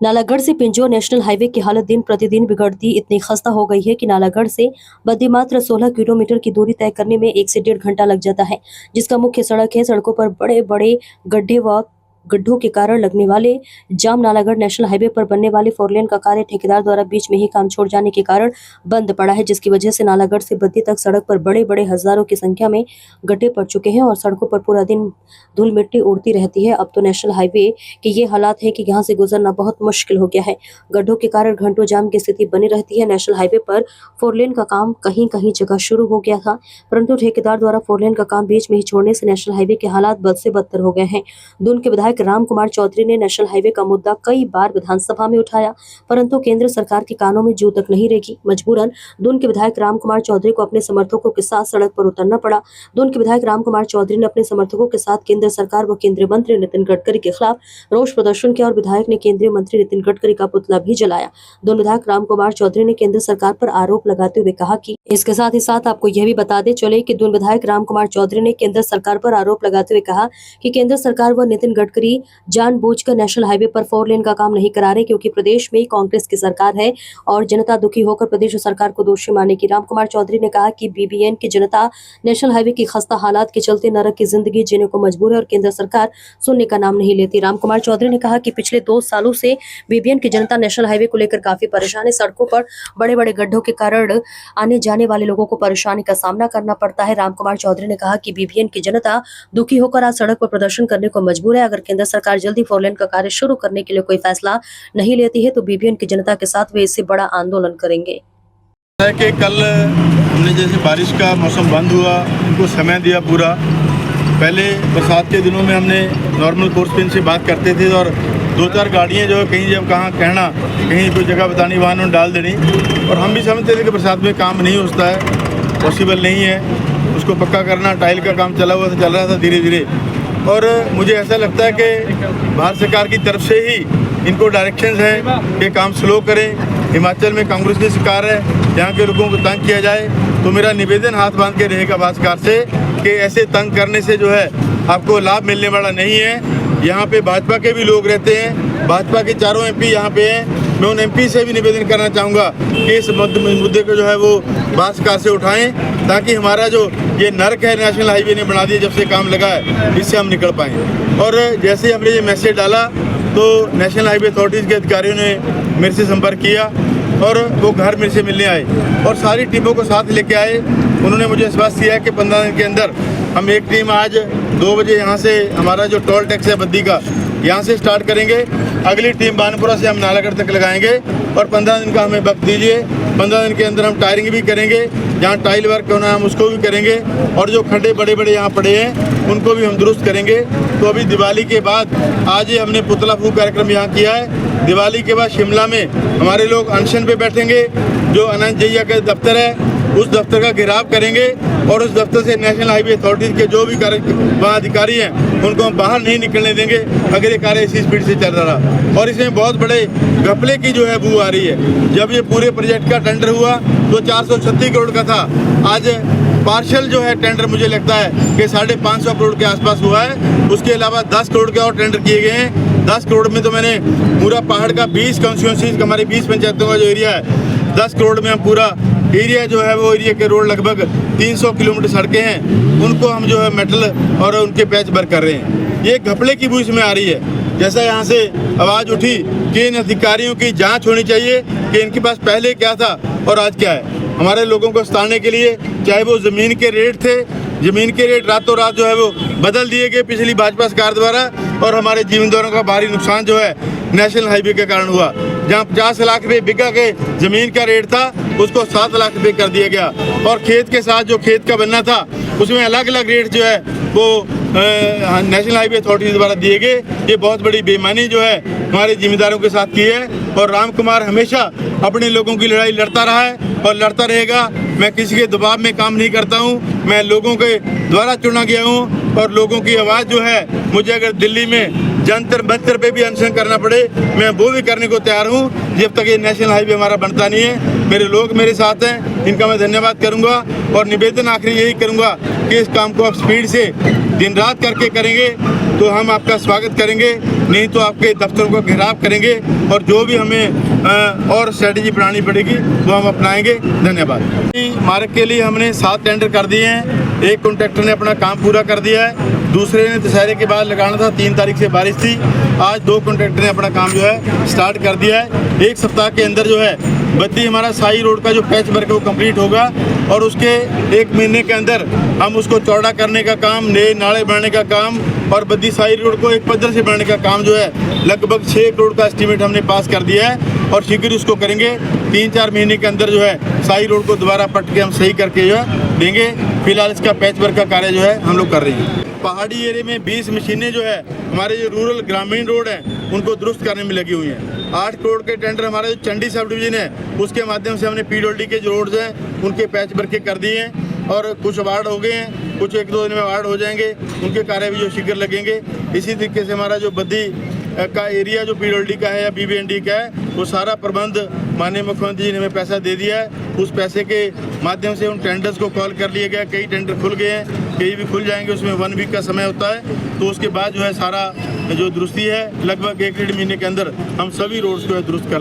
नालागढ़ से Pinjore national highway की हालत दिन प्रतिदिन बिगड़ती इतनी खस्ता हो गई है कि नालागढ़ से बद्दी मात्र 16 किलोमीटर की दूरी तय करने में 1 से 1.5 घंटा लग जाता है, जिसका मुख्य सड़क है। सड़कों पर बड़े बड़े गड्ढे व गड्ढों के कारण लगने वाले जाम। नालागढ़ नेशनल हाईवे पर बनने वाले 4 लेन का कार्य ठेकेदार द्वारा बीच में ही काम छोड़ जाने के कारण बंद पड़ा है, जिसकी वजह से नालागढ़ से बद्दी तक सड़क पर बड़े बड़े हजारों की संख्या में गड्ढे पड़ चुके हैं और सड़कों पर पूरा दिन धूल मिट्टी उड़ती रहती है। अब तो नेशनल हाईवे के ये हालात है कि यहाँ से गुजरना बहुत मुश्किल हो गया है। गड्ढों के कारण घंटों जाम की स्थिति बनी रहती है। नेशनल हाईवे पर 4 लेन का काम कहीं कहीं जगह शुरू हो गया था, परंतु ठेकेदार द्वारा 4 लेन का काम बीच में ही छोड़ने से नेशनल हाईवे के हालात बद से बदतर हो गए हैं। दून के विधायक राम कुमार चौधरी ने नेशनल हाईवे का मुद्दा कई बार विधानसभा में उठाया, परंतु केंद्र सरकार के कानों में जू तक नहीं रेगी। मजबूरन दून के विधायक राम कुमार चौधरी को अपने समर्थकों के साथ सड़क पर उतरना पड़ा। दून के विधायक राम कुमार चौधरी ने अपने समर्थकों के साथ केंद्र सरकार व केंद्रीय मंत्री नितिन गडकरी के खिलाफ रोष प्रदर्शन किया और विधायक ने केंद्रीय मंत्री नितिन गडकरी का पुतला भी जलाया। दून विधायक राम कुमार चौधरी ने केंद्र सरकार पर आरोप लगाते हुए कहा कि इसके साथ ही साथ आपको यह भी बताते चले कि दून विधायक राम कुमार चौधरी ने केंद्र सरकार पर आरोप लगाते हुए कहा कि केंद्र सरकार व नितिन गडकरी जानबूझकर नेशनल हाईवे पर 4 लेन का काम नहीं करा रहे, क्योंकि प्रदेश में कांग्रेस की सरकार है और जनता दुखी होकर प्रदेश सरकार को दोषी मानेगी। राम कुमार चौधरी ने कहा कि बीबीएन की जनता नेशनल हाईवे की खस्ता हालात के चलते नरक की जिंदगी जीने को मजबूर है और केंद्र सरकार सुनने का नाम नहीं लेती। राम कुमार चौधरी ने कहा कि पिछले 2 सालों से बीबीएन की जनता नेशनल हाईवे को लेकर काफी परेशान है। सड़कों पर बड़े बड़े गड्ढों के कारण आने जाने वाले लोगों को परेशानी का सामना करना पड़ता है। राम कुमार चौधरी ने कहा कि बीबीएन की जनता दुखी होकर आज सड़क पर प्रदर्शन करने को मजबूर है। अगर केंद्र सरकार जल्दी 4 लेन का कार्य शुरू करने के लिए कोई फैसला नहीं लेती है तो बीबीएन की जनता के साथ वे इससे बड़ा आंदोलन करेंगे। है कि कल हमने जैसे बारिश का मौसम बंद हुआ, उनको समय दिया पूरा। पहले बरसात के दिनों में हमने नॉर्मल कोर्स पे इनसे बात करते थे और 2-4 गाड़ियाँ जो है कहीं जब कहाँ कहना, कहीं कोई जगह बतानी, वहाँ उन्होंने डाल देनी। और हम भी समझते थे कि बरसात में काम नहीं होता है, पॉसिबल नहीं है उसको पक्का करना। टाइल का काम चल रहा था धीरे धीरे। और मुझे ऐसा लगता है कि भारत सरकार की तरफ से ही इनको डायरेक्शंस है कि काम स्लो करें। हिमाचल में कांग्रेस की सरकार है, यहाँ के लोगों को तंग किया जाए, तो मेरा निवेदन हाथ बांध के रहेगा भारत सरकार से कि ऐसे तंग करने से जो है आपको लाभ मिलने वाला नहीं है। यहाँ पे भाजपा के भी लोग रहते हैं, भाजपा के 4 एमपी यहाँ पे हैं। मैं उन एमपी से भी निवेदन करना चाहूँगा कि इस मुद्दे को जो है वो भारत सरकार से उठाएं, ताकि हमारा जो ये नर्क है नेशनल हाईवे ने बना दिया जब से काम लगा है, इससे हम निकल पाएँ। और जैसे हमने ये मैसेज डाला तो नेशनल हाईवे अथॉरिटीज़ के अधिकारियों ने मेरे से संपर्क किया और वो घर मेरे से मिलने आए और सारी टीमों को साथ लेके आए। उन्होंने मुझे विश्वास दिया कि 15 दिन के अंदर हम एक टीम आज 2 बजे यहाँ से हमारा जो टोल टैक्स है बद्दी का, यहाँ से स्टार्ट करेंगे। अगली टीम बानपुरा से हम नालागढ़ तक लगाएंगे और 15 दिन का हमें वक्त दीजिए। 15 दिन के अंदर हम टायरिंग भी करेंगे, जहाँ टाइल वर्क होना है हम उसको भी करेंगे और जो खड्डे बड़े बड़े यहाँ पड़े हैं उनको भी हम दुरुस्त करेंगे। तो अभी दिवाली के बाद आज ही हमने पुतला फूंक कार्यक्रम यहाँ किया है। दिवाली के बाद शिमला में हमारे लोग अनशन पे बैठेंगे, जो आनंद जैया का दफ्तर है उस दफ्तर का घेराव करेंगे और उस दफ्तर से नेशनल हाईवे अथॉरिटीज़ के जो भी वहाँ अधिकारी हैं उनको हम बाहर नहीं निकलने देंगे अगर ये कार्य इसी स्पीड से चल रहा। और इसमें बहुत बड़े घपले की जो है बू आ रही है। जब ये पूरे प्रोजेक्ट का टेंडर हुआ तो 436 करोड़ का था, आज पार्शल जो है टेंडर मुझे लगता है कि 550 करोड़ के आसपास हुआ है। उसके अलावा 10 करोड़ के और टेंडर किए गए हैं। 10 करोड़ में तो मैंने पूरा पहाड़ का 20 कॉन्स्टिट्यूंसीज हमारी 20 पंचायतों का जो एरिया है, 10 करोड़ में हम पूरा एरिया जो है वो एरिया के रोड लगभग 300 किलोमीटर सड़कें हैं, उनको हम जो है मेटल और उनके पैच भर कर रहे हैं। ये घपले की बू इसमें आ रही है। जैसा यहाँ से आवाज़ उठी कि इन अधिकारियों की जांच होनी चाहिए कि इनके पास पहले क्या था और आज क्या है। हमारे लोगों को सताने के लिए, चाहे वो ज़मीन के रेट थे, ज़मीन के रेट रातों रात जो है वो बदल दिए गए पिछली भाजपा सरकार द्वारा और हमारे जीवनदारों का भारी नुकसान जो है नेशनल हाईवे के कारण हुआ। जहाँ 50 लाख रुपये बिघा के ज़मीन का रेट था उसको 7 लाख रुपये कर दिया गया और खेत के साथ जो खेत का बनना था उसमें अलग अलग रेट जो है वो नेशनल हाईवे अथॉरिटी द्वारा दिए गए। ये बहुत बड़ी बेईमानी जो है हमारे जिम्मेदारों के साथ की है और राम कुमार हमेशा अपने लोगों की लड़ाई लड़ता रहा है और लड़ता रहेगा। मैं किसी के दबाव में काम नहीं करता हूँ, मैं लोगों के द्वारा चुना गया हूँ और लोगों की आवाज़ जो है, मुझे अगर दिल्ली में जंतर मंतर पे भी अनशन करना पड़े मैं वो भी करने को तैयार हूँ, जब तक ये नेशनल हाईवे हमारा बनता नहीं है। मेरे लोग मेरे साथ हैं, इनका मैं धन्यवाद करूँगा और निवेदन आखिरी यही करूँगा कि इस काम को आप स्पीड से दिन रात करके करेंगे तो हम आपका स्वागत करेंगे, नहीं तो आपके दफ्तरों का घेराव करेंगे और जो भी हमें और स्ट्रेटजी बनानी पड़ेगी वो हम अपनाएंगे। धन्यवाद। मार्ग के लिए हमने 7 टेंडर कर दिए हैं। एक कॉन्ट्रैक्टर ने अपना काम पूरा कर दिया है, दूसरे ने दशहरे के बाद लगाना था, 3 तारीख से बारिश थी। आज 2 कॉन्ट्रैक्टर ने अपना काम जो है स्टार्ट कर दिया है। 1 सप्ताह के अंदर जो है बद्दी हमारा साई रोड का जो पैच वर्क है वो कंप्लीट होगा और उसके 1 महीने के अंदर हम उसको चौड़ा करने का काम, नए नाले बनाने का काम और बद्दी साई रोड को एक पद्धर से बनाने का काम जो है लगभग 6 करोड़ का एस्टीमेट हमने पास कर दिया है और शीघ्र उसको करेंगे। 3-4 महीने के अंदर जो है साई रोड को दोबारा पट के हम सही करके जो है देंगे। फिलहाल इसका पैच वर्क का कार्य जो है हम लोग कर रहे हैं। पहाड़ी एरिया में 20 मशीनें जो है हमारे जो रूरल ग्रामीण रोड हैं उनको दुरुस्त करने में लगी हुई हैं। 8 करोड़ के टेंडर हमारा जो चंडी सब डिवीजन है उसके माध्यम से हमने पीडब्ल्यूडी के जो रोड्स हैं उनके पैच वर्क कर दिए हैं और कुछ अवार्ड हो गए हैं, कुछ 1-2 दिन में अवार्ड हो जाएंगे, उनके कार्य भी जो शीघ्र लगेंगे। इसी तरीके से हमारा जो बद्दी का एरिया जो पीडब्ल्यूडी का है या बीबीएनडी का है वो सारा प्रबंध माननीय मुख्यमंत्री जी ने हमें पैसा दे दिया है। उस पैसे के माध्यम से उन टेंडर्स को कॉल कर लिया गया। कई टेंडर खुल गए हैं, कई भी खुल जाएंगे, उसमें 1 वीक का समय होता है। तो उसके बाद जो है सारा जो दुरुस्ती है लगभग 1-1.5 महीने के अंदर हम सभी रोड्स को दुरुस्त कर